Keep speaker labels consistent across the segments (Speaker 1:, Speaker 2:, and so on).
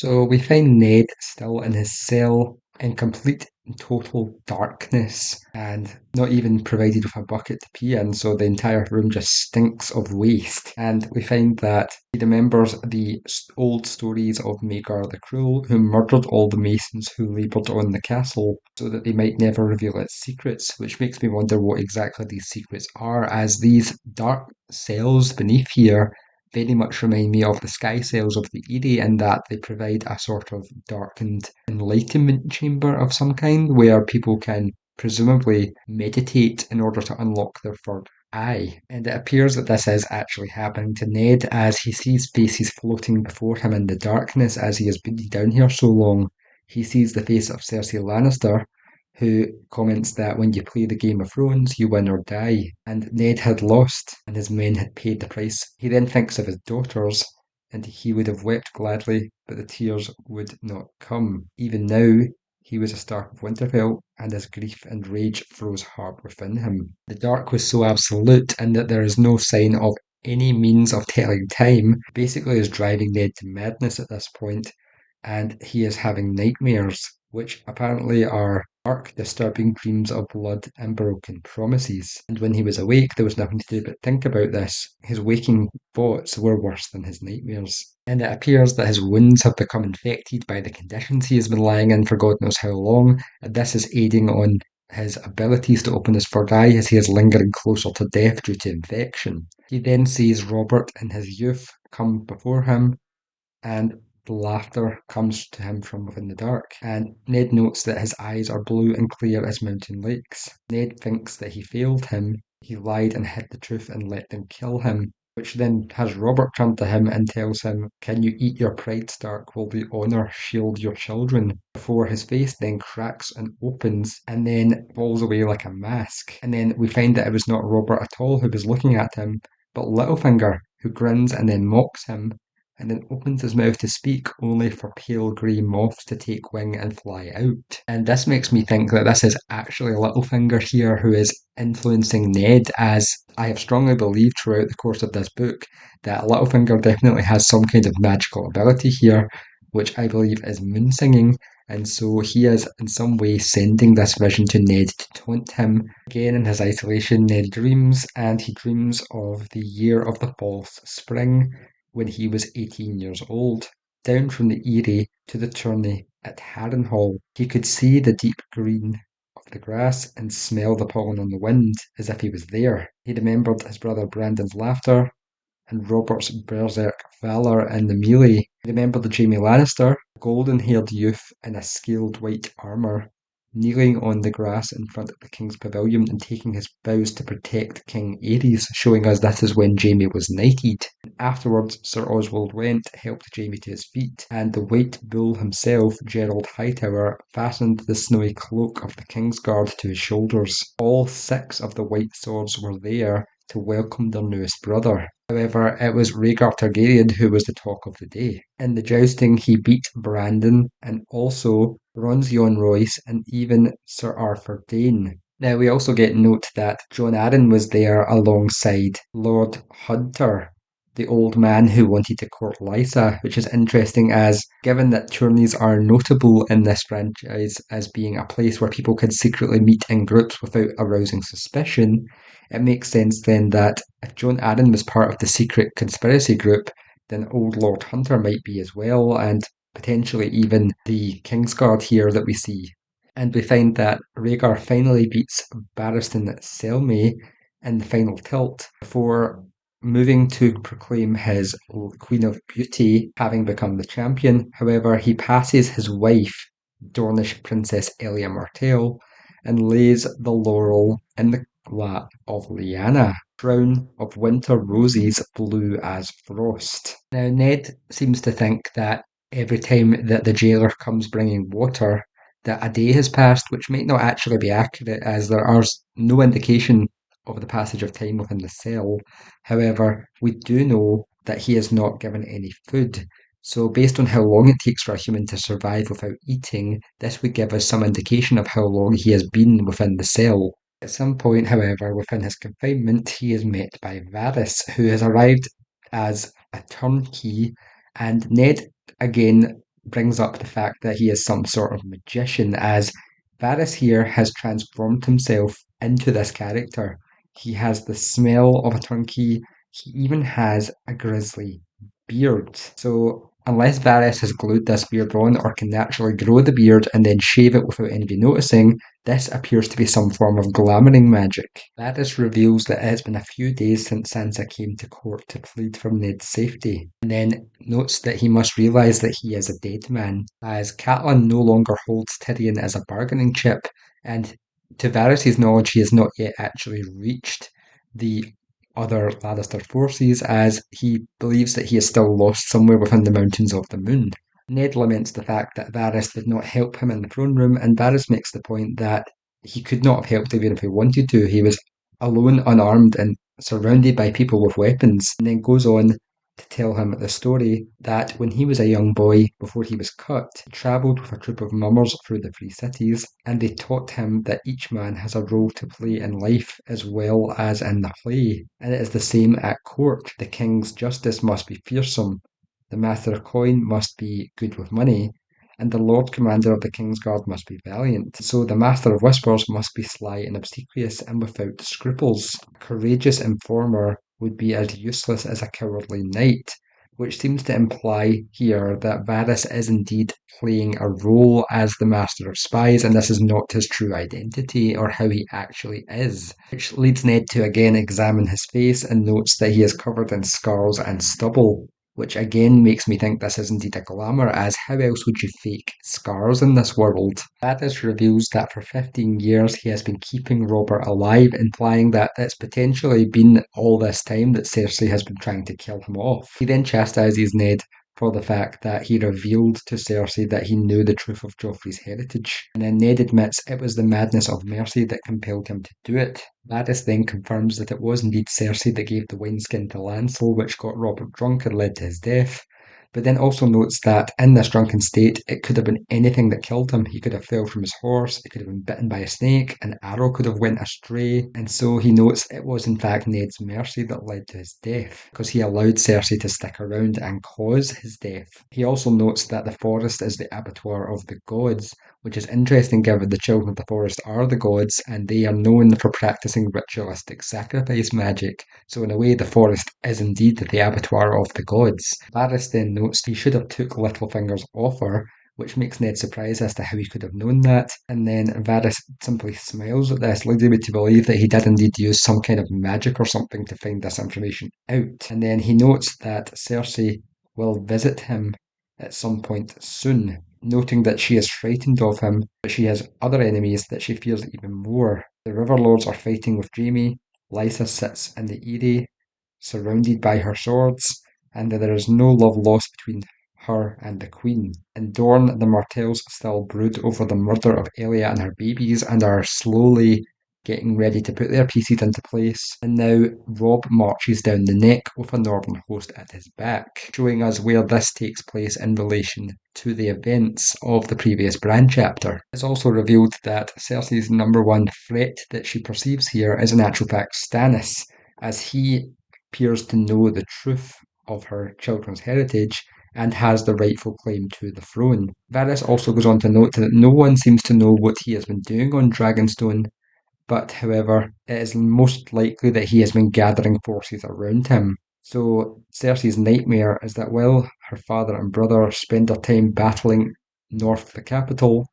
Speaker 1: So we find Ned still in his cell in complete and total darkness and not even provided with a bucket to pee in, so the entire room just stinks of waste. And we find that he remembers the old stories of Rhaegar the Cruel, who murdered all the masons who laboured on the castle so that they might never reveal its secrets, which makes me wonder what exactly these secrets are, as these dark cells beneath here very much remind me of the sky cells of the Eyrie in that they provide a sort of darkened enlightenment chamber of some kind where people can presumably meditate in order to unlock their third eye. And it appears that this is actually happening to Ned as he sees faces floating before him in the darkness as he has been down here so long. He sees the face of Cersei Lannister, who comments that when you play the Game of Thrones, you win or die, and Ned had lost, and his men had paid the price. He then thinks of his daughters, and he would have wept gladly, but the tears would not come. Even now, he was a Stark of Winterfell, and his grief and rage froze hard within him. The dark was so absolute, in that there is no sign of any means of telling time, basically is driving Ned to madness at this point, and he is having nightmares, which apparently are dark, disturbing dreams of blood and broken promises. And when he was awake, there was nothing to do but think about this. His waking thoughts were worse than his nightmares. And it appears that his wounds have become infected by the conditions he has been lying in for God knows how long, and this is aiding on his abilities to open his third eye as he is lingering closer to death due to infection. He then sees Robert in his youth come before him, and laughter comes to him from within the dark. And Ned notes that his eyes are blue and clear as mountain lakes. Ned thinks that he failed him. He lied and hid the truth and let them kill him, which then has Robert turn to him and tells him, "Can you eat your pride, Stark? Will the honour shield your children?" Before his face then cracks and opens and then falls away like a mask. And then we find that it was not Robert at all who was looking at him, but Littlefinger, who grins and then mocks him, and then opens his mouth to speak, only for pale grey moths to take wing and fly out. And this makes me think that this is actually Littlefinger here who is influencing Ned, as I have strongly believed throughout the course of this book that Littlefinger definitely has some kind of magical ability here, which I believe is moon singing, and so he is in some way sending this vision to Ned to taunt him. Again, in his isolation, Ned dreams, and he dreams of the year of the false spring, when he was 18 years old. Down from the Eyrie to the tourney at Harrenhal, he could see the deep green of the grass and smell the pollen on the wind as if he was there. He remembered his brother Brandon's laughter and Robert's berserk valour in the melee. He remembered the Jaime Lannister, a golden-haired youth in a scaled white armour, kneeling on the grass in front of the king's pavilion and taking his vows to protect King Aerys, showing us this is when Jaime was knighted. Afterwards, Sir Oswald Went helped Jaime to his feet, and the White Bull himself, Gerald Hightower, fastened the snowy cloak of the Kingsguard to his shoulders. All 6 of the White Swords were there to welcome their newest brother. However, it was Rhaegar Targaryen who was the talk of the day. In the jousting, he beat Brandon and also Ronzion Royce and even Sir Arthur Dane. Now, we also get note that Jon Arryn was there alongside Lord Hunter, the old man who wanted to court Lysa, which is interesting as, given that tourneys are notable in this franchise as being a place where people can secretly meet in groups without arousing suspicion, it makes sense then that if Jon Arryn was part of the secret conspiracy group, then old Lord Hunter might be as well, and potentially even the Kingsguard here that we see. And we find that Rhaegar finally beats Barristan Selmy in the final tilt before moving to proclaim his Queen of Beauty, having become the champion. However, he passes his wife, Dornish Princess Elia Martell, and lays the laurel in the lap of Lyanna, crown of winter roses blue as frost. Now, Ned seems to think that every time that the jailer comes bringing water, that a day has passed, which might not actually be accurate, as there is no indication of the passage of time within the cell. However, we do know that he is not given any food. So based on how long it takes for a human to survive without eating, this would give us some indication of how long he has been within the cell. At some point, however, within his confinement, he is met by Varys, who has arrived as a turnkey, and Ned again brings up the fact that he is some sort of magician, as Varys here has transformed himself into this character. He has the smell of a turnkey. He even has a grizzly beard. So unless Varys has glued this beard on or can naturally grow the beard and then shave it without anybody noticing, this appears to be some form of glamoring magic. Varys reveals that it has been a few days since Sansa came to court to plead for Ned's safety, and then notes that he must realise that he is a dead man, as Catelyn no longer holds Tyrion as a bargaining chip, and to Varys' knowledge he has not yet actually reached the other Lannister forces, as he believes that he is still lost somewhere within the Mountains of the Moon. Ned laments the fact that Varys did not help him in the throne room, and Varys makes the point that he could not have helped even if he wanted to. He was alone, unarmed, and surrounded by people with weapons, and then goes on to tell him the story that when he was a young boy, before he was cut, he travelled with a troop of mummers through the three cities, and they taught him that each man has a role to play in life as well as in the play, and it is the same at court. The king's justice must be fearsome, the master of coin must be good with money, and the Lord Commander of the King's Guard must be valiant. So the Master of Whispers must be sly and obsequious and without scruples. A courageous informer would be as useless as a cowardly knight, which seems to imply here that Varys is indeed playing a role as the Master of Spies, and this is not his true identity or how he actually is. Which leads Ned to again examine his face and notes that he is covered in scars and stubble, which again makes me think this is indeed a glamour, as how else would you fake scars in this world? Varys reveals that for 15 years he has been keeping Robert alive, implying that it's potentially been all this time that Cersei has been trying to kill him off. He then chastises Ned for the fact that he revealed to Cersei that he knew the truth of Joffrey's heritage, and then Ned admits it was the madness of mercy that compelled him to do it. Varys then confirms that it was indeed Cersei that gave the wineskin to Lancel, which got Robert drunk and led to his death, but then also notes that in this drunken state, it could have been anything that killed him. He could have fell from his horse, he could have been bitten by a snake, an arrow could have went astray, and so he notes it was in fact Ned's mercy that led to his death, because he allowed Cersei to stick around and cause his death. He also notes that the forest is the abattoir of the gods, which is interesting given the children of the forest are the gods, and they are known for practicing ritualistic sacrifice magic. So in a way, the forest is indeed the abattoir of the gods. Varys then notes he should have took Littlefinger's offer, which makes Ned surprised as to how he could have known that, and then Varys simply smiles at this, leading me to believe that he did indeed use some kind of magic or something to find this information out. And then he notes that Cersei will visit him at some point soon, noting that she is frightened of him, but she has other enemies that she fears even more. The River Lords are fighting with Jaime, Lysa sits in the Eyrie, surrounded by her swords, and there is no love lost between her and the Queen. In Dorne, the Martells still brood over the murder of Elia and her babies and are slowly getting ready to put their pieces into place. And now Robb marches down the neck with a northern host at his back, showing us where this takes place in relation to the events of the previous Bran chapter. It's also revealed that Cersei's number one threat that she perceives here is in actual fact Stannis, as he appears to know the truth of her children's heritage and has the rightful claim to the throne. Varys also goes on to note that no one seems to know what he has been doing on Dragonstone, but however, it is most likely that he has been gathering forces around him. So Cersei's nightmare is that while her father and brother spend their time battling north of the capital,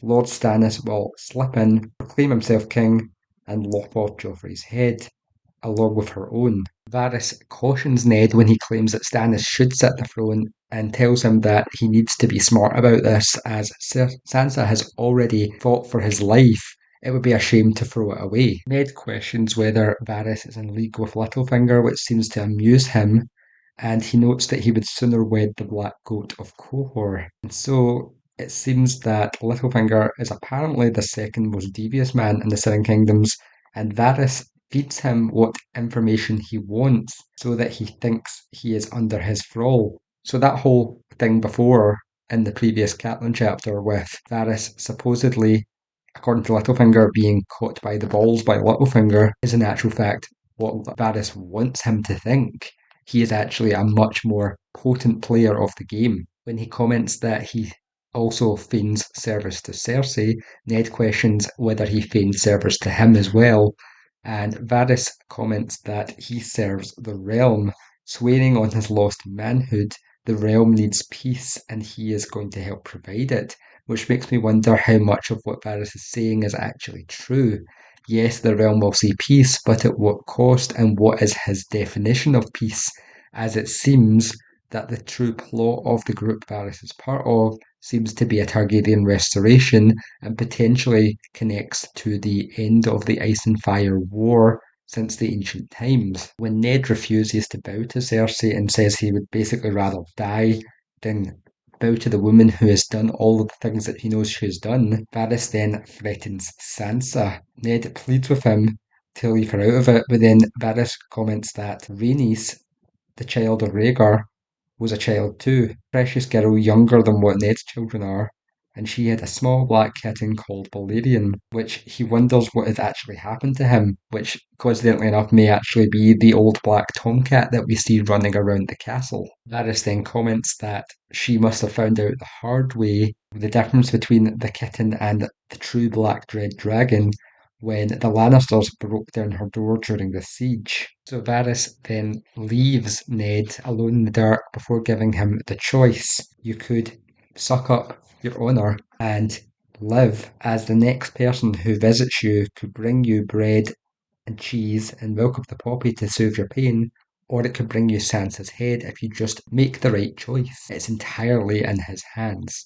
Speaker 1: Lord Stannis will slip in, proclaim himself king, and lop off Joffrey's head, along with her own. Varys cautions Ned when he claims that Stannis should sit the throne and tells him that he needs to be smart about this, as Sansa has already fought for his life. It would be a shame to throw it away. Ned questions whether Varys is in league with Littlefinger, which seems to amuse him, and he notes that he would sooner wed the Black Goat of Qohor. And so it seems that Littlefinger is apparently the second most devious man in the Seven Kingdoms, and Varys feeds him what information he wants so that he thinks he is under his thrall. So that whole thing before in the previous Catelyn chapter with Varys supposedly, according to Littlefinger, being caught by the balls by Littlefinger is in actual fact what Varys wants him to think. He is actually a much more potent player of the game. When he comments that he also feigns service to Cersei, Ned questions whether he feigns service to him as well, and Varys comments that he serves the realm, swearing on his lost manhood. The realm needs peace and he is going to help provide it, which makes me wonder how much of what Varys is saying is actually true. Yes, the realm will see peace, but at what cost, and what is his definition of peace? As it seems that the true plot of the group Varys is part of seems to be a Targaryen restoration and potentially connects to the end of the Ice and Fire War since the ancient times. When Ned refuses to bow to Cersei and says he would basically rather die than bow to the woman who has done all of the things that he knows she has done, Varys then threatens Sansa. Ned pleads with him to leave her out of it, but then Varys comments that Rhaenys, the child of Rhaegar, was a child too, precious girl younger than what Ned's children are, and she had a small black kitten called Balerion, which he wonders what had actually happened to him, which coincidentally enough may actually be the old black tomcat that we see running around the castle. Varys then comments that she must have found out the hard way the difference between the kitten and the true black dread dragon when the Lannisters broke down her door during the siege. So Varys then leaves Ned alone in the dark before giving him the choice. You could suck up your honour and live as the next person who visits you could bring you bread and cheese and milk of the poppy to soothe your pain, or it could bring you Sansa's head if you just make the right choice. It's entirely in his hands.